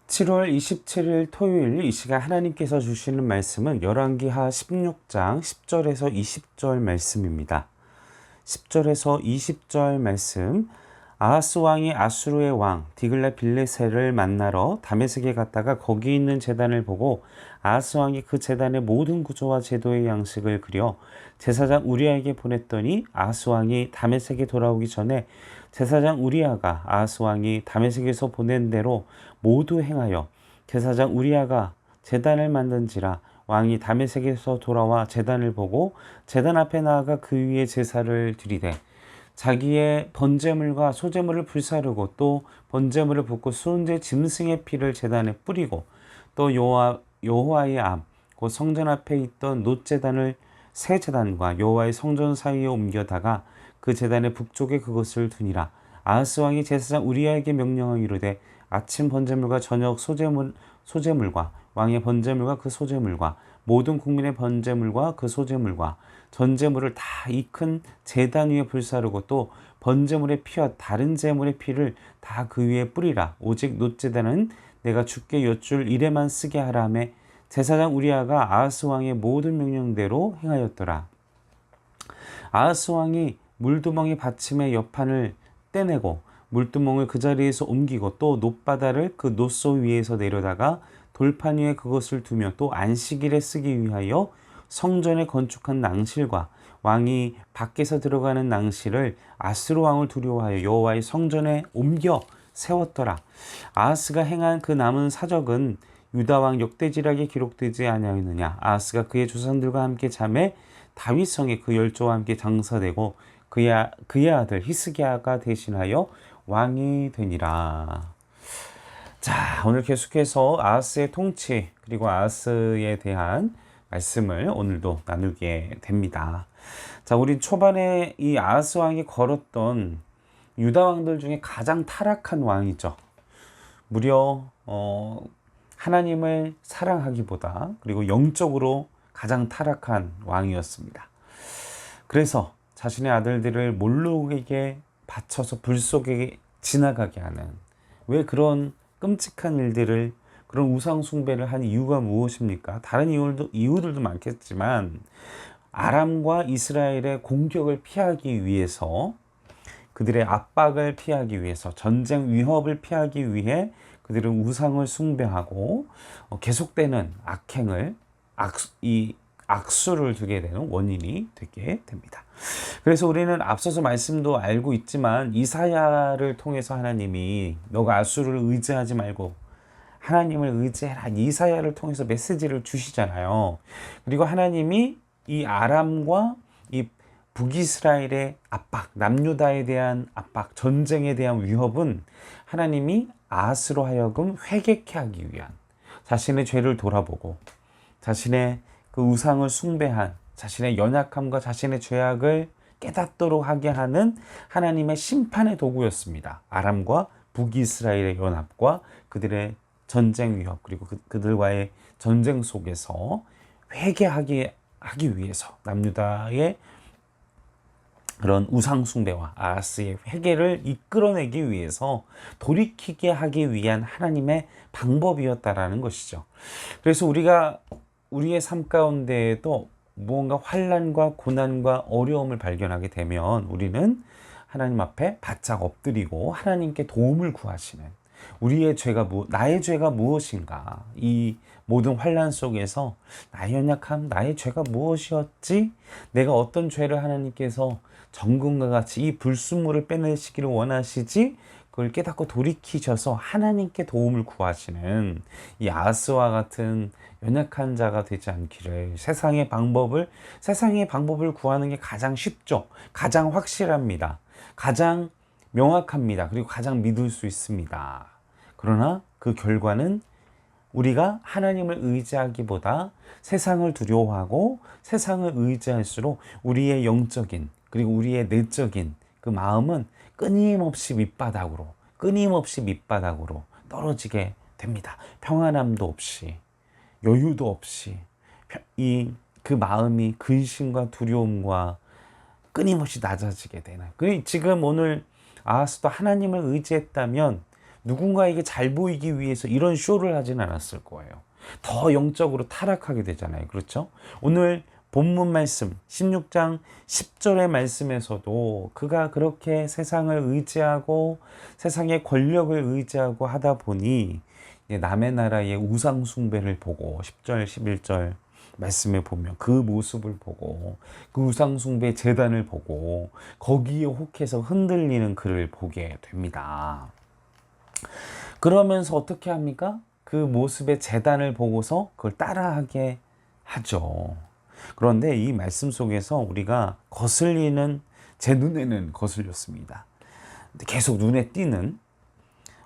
7월 27일 토요일 이 시간 하나님께서 주시는 말씀은 열왕기하 16장 10절에서 20절 말씀입니다. 10절에서 20절 말씀. 아하스 왕이 아수르의 왕 디글라빌레셀을 만나러 다메섹에 갔다가 거기 있는 제단을 보고 아하스 왕이 그 제단의 모든 구조와 제도의 양식을 그려 제사장 우리아에게 보냈더니 아하스 왕이 다메섹에 돌아오기 전에 제사장 우리아가 아하스 왕이 다메섹에서 보낸 대로 모두 행하여 제사장 우리아가 제단을 만든지라. 왕이 다메섹에서 돌아와 제단을 보고 제단 앞에 나아가 그 위에 제사를 드리되 자기의 번제물과 소제물을 불사르고 또 번제물을 붓고 순제 짐승의 피를 제단에 뿌리고 또 여호와의 앞 곧 성전 앞에 있던 놋제단을 새 제단과 여호와의 성전 사이에 옮겨다가 그 제단의 북쪽에 그것을 두니라. 아하스 왕이 제사장 우리아에게 명령하기로되 아침 번제물과 저녁 소제물과 왕의 번제물과 그 소제물과 모든 국민의 번제물과 그 소제물과 전제물을 다 이 큰 제단 위에 불사르고 또 번제물의 피와 다른 제물의 피를 다 그 위에 뿌리라. 오직 놋제단은 내가 주께 여쭐 일에만 쓰게 하라 하매 제사장 우리아가 아하스 왕의 모든 명령대로 행하였더라. 아하스 왕이 물두멍이 받침의 옆판을 떼내고 물두멍을 그 자리에서 옮기고 또 놋바다를 그 놋소 위에서 내려다가 돌판 위에 그것을 두며 또 안식일에 쓰기 위하여 성전에 건축한 낭실과 왕이 밖에서 들어가는 낭실을 아수르 왕을 두려워하여 여호와의 성전에 옮겨 세웠더라. 아하스가 행한 그 남은 사적은 유다 왕 역대지략에 기록되지 아니하였느냐. 아하스가 그의 조상들과 함께 잠에 다윗성에 그 열조와 함께 장사되고 그의 아들 히스기야가 대신하여 왕이 되니라. 자, 오늘 계속해서 아하스의 통치 그리고 아하스에 대한 말씀을 오늘도 나누게 됩니다. 자, 우리 초반에 이 아하스 왕이 걸었던 유다 왕들 중에 가장 타락한 왕이죠. 무려 하나님을 사랑하기보다 그리고 영적으로 가장 타락한 왕이었습니다. 그래서 자신의 아들들을 몰록에게 바쳐서 불 속에 지나가게 하는, 왜 그런 끔찍한 일들을, 그런 우상 숭배를 한 이유가 무엇입니까? 다른 이유들도 많겠지만 아람과 이스라엘의 공격을 피하기 위해서, 그들의 압박을 피하기 위해서, 전쟁 위협을 피하기 위해 그들은 우상을 숭배하고 계속되는 악수를 두게 되는 원인이 되게 됩니다. 그래서 우리는 앞서서 말씀도 알고 있지만 이사야를 통해서 하나님이 너가 아수르를 의지하지 말고 하나님을 의지해라, 이사야를 통해서 메시지를 주시잖아요. 그리고 하나님이 이 아람과 이 북이스라엘의 압박, 남유다에 대한 압박, 전쟁에 대한 위협은 하나님이 아하스로 하여금 회개케 하기 위한, 자신의 죄를 돌아보고 자신의 그 우상을 숭배한 자신의 연약함과 자신의 죄악을 깨닫도록 하게 하는 하나님의 심판의 도구였습니다. 아람과 북이스라엘의 연합과 그들의 전쟁 위협, 그리고 그들과의 전쟁 속에서 회개하기 위해서, 남유다의 그런 우상 숭배와 아하스의 회개를 이끌어내기 위해서 돌이키게 하기 위한 하나님의 방법이었다라는 것이죠. 그래서 우리가 우리의 삶 가운데에도 무언가 환난과 고난과 어려움을 발견하게 되면 우리는 하나님 앞에 바짝 엎드리고 하나님께 도움을 구하시는, 나의 죄가 무엇인가, 이 모든 환난 속에서 나의 연약함, 나의 죄가 무엇이었지, 내가 어떤 죄를 하나님께서 정금과 같이 이 불순물을 빼내시기를 원하시지, 그걸 깨닫고 돌이키셔서 하나님께 도움을 구하시는 이 아하스와 같은 연약한 자가 되지 않기를, 세상의 방법을 구하는 게 가장 쉽죠. 가장 확실합니다. 가장 명확합니다. 그리고 가장 믿을 수 있습니다. 그러나 그 결과는 우리가 하나님을 의지하기보다 세상을 두려워하고 세상을 의지할수록 우리의 영적인 그리고 우리의 내적인 그 마음은 끊임없이 밑바닥으로 떨어지게 됩니다. 평안함도 없이, 여유도 없이, 그 마음이 근심과 두려움과 끊임없이 낮아지게 되는. 지금 오늘 아하스도 하나님을 의지했다면 누군가에게 잘 보이기 위해서 이런 쇼를 하진 않았을 거예요. 더 영적으로 타락하게 되잖아요. 그렇죠? 오늘 본문 말씀 16장 10절의 말씀에서도 그가 그렇게 세상을 의지하고 세상의 권력을 의지하고 하다 보니 남의 나라의 우상 숭배를 보고 10절 11절 말씀에 보면 그 모습을 보고 그 우상 숭배 제단을 보고 거기에 혹해서 흔들리는 그를 보게 됩니다. 그러면서 어떻게 합니까? 그 모습의 제단을 보고서 그걸 따라하게 하죠. 그런데 이 말씀 속에서 우리가 거슬리는, 제 눈에는 거슬렸습니다. 계속 눈에 띄는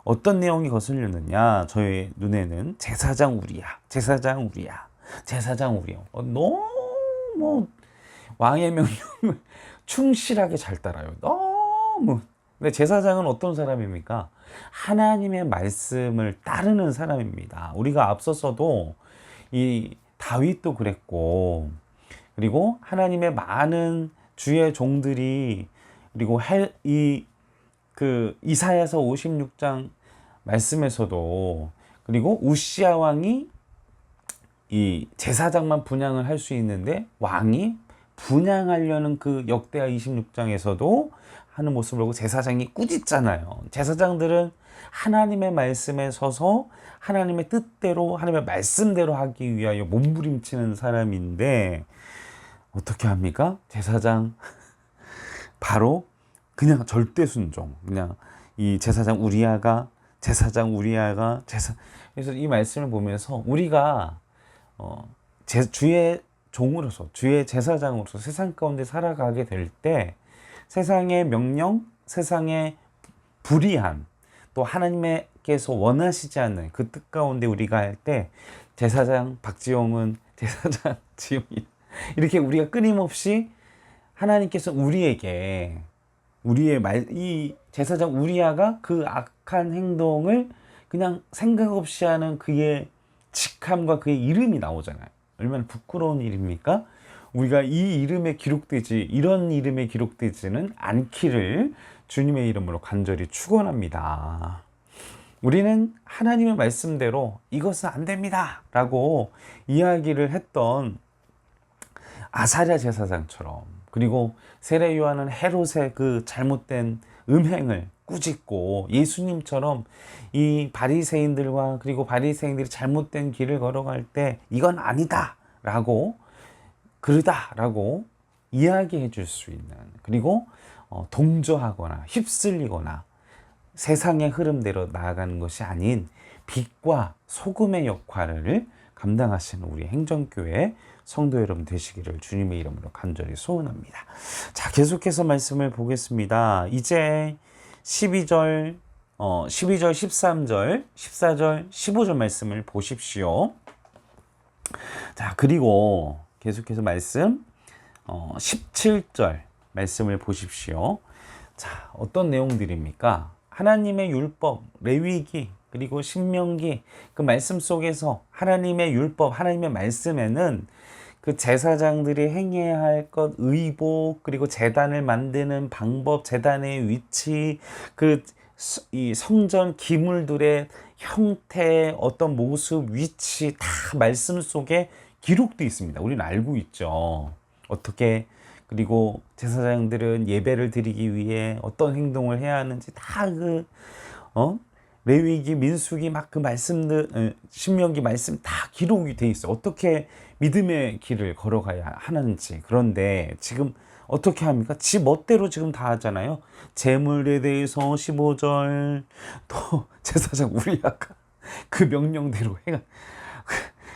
어떤 내용이 거슬렸느냐, 저의 눈에는 제사장 우리야, 제사장 우리야, 제사장 우리야. 너무 왕의 명령을 충실하게 잘 따라요. 너무. 근데 제사장은 어떤 사람입니까? 하나님의 말씀을 따르는 사람입니다. 우리가 앞서서도 이 다윗도 그랬고, 그리고 하나님의 많은 주의 종들이, 그리고 이사야서 56장 말씀에서도, 그리고 우시야 왕이 이 제사장만 분향을 할 수 있는데 왕이 분향하려는 그 역대하 26장에서도 하는 모습을 보고 제사장이 꾸짖잖아요. 제사장들은 하나님의 말씀에 서서 하나님의 뜻대로, 하나님의 말씀대로 하기 위하여 몸부림치는 사람인데 어떻게 합니까? 제사장 바로 그냥 절대 순종. 그냥 이 제사장 우리아가 그래서 이 말씀을 보면서 우리가 주의 종으로서, 주의 제사장으로서 세상 가운데 살아가게 될 때 세상의 명령, 세상의 불의함, 또 하나님께서 원하시지 않는 그 뜻 가운데 우리가 할 때 제사장 박지용은, 제사장 지용이, 이렇게 우리가 끊임없이 하나님께서 우리에게 이 제사장 우리아가 그 악한 행동을 그냥 생각 없이 하는 그의 직함과 그의 이름이 나오잖아요. 얼마나 부끄러운 일입니까? 우리가 이런 이름에 기록되지는 않기를 주님의 이름으로 간절히 축원합니다. 우리는 하나님의 말씀대로 이것은 안 됩니다 라고 이야기를 했던 아사랴 제사장처럼, 그리고 세례 요한은 헤롯의 그 잘못된 음행을 꾸짖고 예수님처럼 이 바리새인들과, 그리고 바리새인들이 잘못된 길을 걸어갈 때 이건 아니다 라고, 그러다 라고 이야기해 줄 수 있는, 그리고 동조하거나 휩쓸리거나 세상의 흐름대로 나아가는 것이 아닌 빛과 소금의 역할을 감당하시는 우리 행정교회 성도 여러분 되시기를 주님의 이름으로 간절히 소원합니다. 자, 계속해서 말씀을 보겠습니다. 이제 12절, 13절, 14절, 15절 말씀을 보십시오. 자, 그리고 계속해서 말씀 17절 말씀을 보십시오. 자, 어떤 내용들입니까? 하나님의 율법, 레위기, 그리고 신명기, 그 말씀 속에서 하나님의 율법, 하나님의 말씀에는 그 제사장들이 행해야 할 것, 의복, 그리고 제단을 만드는 방법, 제단의 위치, 이 성전 기물들의 형태, 어떤 모습, 위치 다 말씀 속에 기록되어 있습니다. 우리는 알고 있죠. 어떻게, 그리고 제사장들은 예배를 드리기 위해 어떤 행동을 해야 하는지 다 레위기, 민수기 막 그 말씀들, 신명기 말씀 다 기록이 돼 있어요. 어떻게 믿음의 길을 걸어가야 하는지. 그런데 지금 어떻게 합니까? 지 멋대로 지금 다 하잖아요. 재물에 대해서 15절, 또 제사장 우리아가 그 명령대로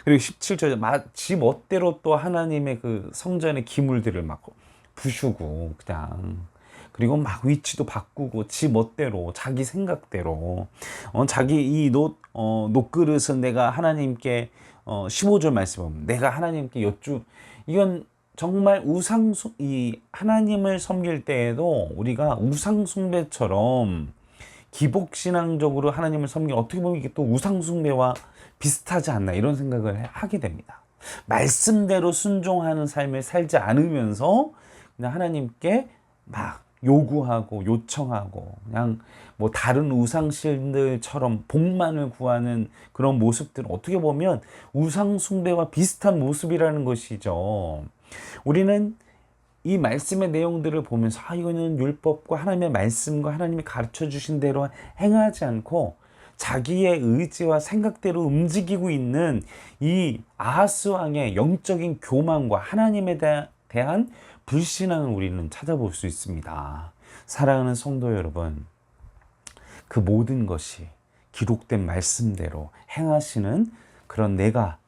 그리고 17절 지 멋대로 또 하나님의 그 성전의 기물들을 막 부수고 그냥, 그리고 막 위치도 바꾸고 지 멋대로 자기 생각대로 자기 이 놋그릇은 내가 하나님께 15절 말씀 내가 하나님께 이건 정말 이 하나님을 섬길 때에도 우리가 우상숭배처럼 기복신앙적으로 하나님을 섬기면 어떻게 보면 이게 또 우상숭배와 비슷하지 않나 이런 생각을 하게 됩니다. 말씀대로 순종하는 삶을 살지 않으면서 그냥 하나님께 막 요구하고 요청하고 그냥 뭐 다른 우상신들처럼 복만을 구하는 그런 모습들은 어떻게 보면 우상 숭배와 비슷한 모습이라는 것이죠. 우리는 이 말씀의 내용들을 보면서 이거는 율법과 하나님의 말씀과 하나님이 가르쳐 주신 대로 행하지 않고 자기의 의지와 생각대로 움직이고 있는 이 아하스 왕의 영적인 교만과 하나님에 대한 불신앙을 우리는 찾아볼 수 있습니다. 사랑하는 성도 여러분, 그 모든 것이 기록된 말씀대로 행하시는 그런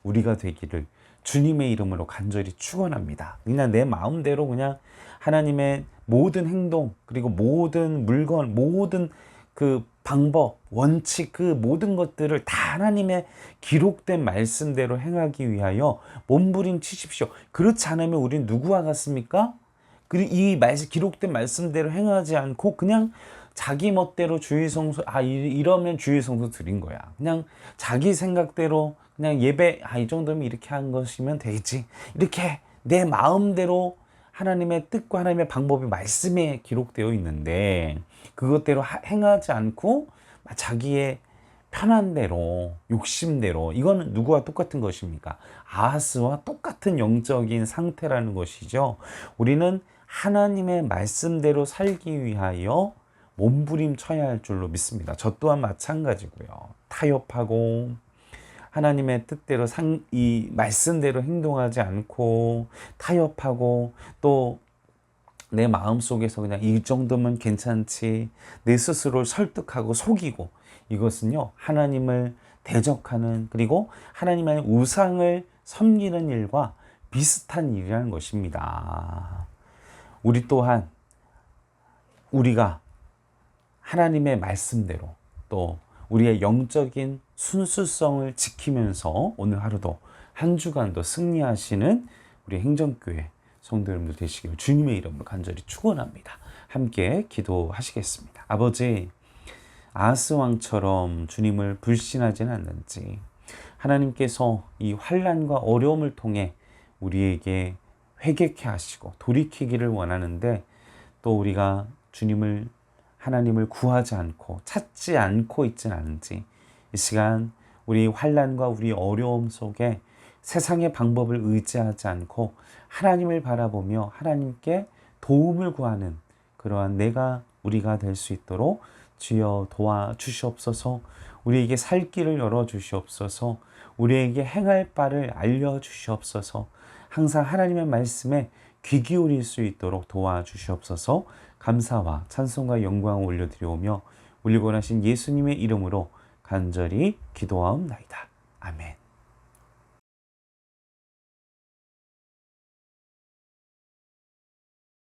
우리가 되기를 주님의 이름으로 간절히 축원합니다. 그냥 내 마음대로 그냥 하나님의 모든 행동, 그리고 모든 물건, 모든 그 방법, 원칙, 그 모든 것들을 다 하나님의 기록된 말씀대로 행하기 위하여 몸부림치십시오. 그렇지 않으면 우리는 누구와 같습니까? 그리고 이 기록된 말씀대로 행하지 않고 그냥 자기 멋대로 주일성수, 이러면 주일성수 드린 거야. 그냥 자기 생각대로 그냥 예배, 이 정도면 이렇게 한 것이면 되지. 이렇게 내 마음대로 하나님의 뜻과 하나님의 방법이 말씀에 기록되어 있는데 그것대로 행하지 않고 자기의 편한 대로, 욕심대로, 이거는 누구와 똑같은 것입니까? 아하스와 똑같은 영적인 상태라는 것이죠. 우리는 하나님의 말씀대로 살기 위하여 몸부림쳐야 할 줄로 믿습니다. 저 또한 마찬가지고요. 타협하고 하나님의 뜻대로 이 말씀대로 행동하지 않고 타협하고 또 내 마음속에서 그냥 이 정도면 괜찮지, 내 스스로를 설득하고 속이고, 이것은요 하나님을 대적하는, 그리고 하나님의 우상을 섬기는 일과 비슷한 일이라는 것입니다. 우리 또한 우리가 하나님의 말씀대로 또 우리의 영적인 순수성을 지키면서 오늘 하루도 한 주간도 승리하시는 우리 행정교회 성도 여러분들 되시길 주님의 이름으로 간절히 축원합니다. 함께 기도하시겠습니다. 아버지, 아하스 왕처럼 주님을 불신하지는 않는지 하나님께서 이 환난과 어려움을 통해 우리에게 회개케 하시고 돌이키기를 원하는데 또 우리가 하나님을 구하지 않고 찾지 않고 있지는 않은지 이 시간 우리 환난과 우리 어려움 속에 세상의 방법을 의지하지 않고 하나님을 바라보며 하나님께 도움을 구하는 그러한 우리가 될 수 있도록 주여 도와주시옵소서. 우리에게 살 길을 열어주시옵소서. 우리에게 행할 바를 알려주시옵소서. 항상 하나님의 말씀에 귀 기울일 수 있도록 도와주시옵소서. 감사와 찬송과 영광을 올려드리오며 우리 원하신 예수님의 이름으로 간절히 기도하옵나이다. 아멘.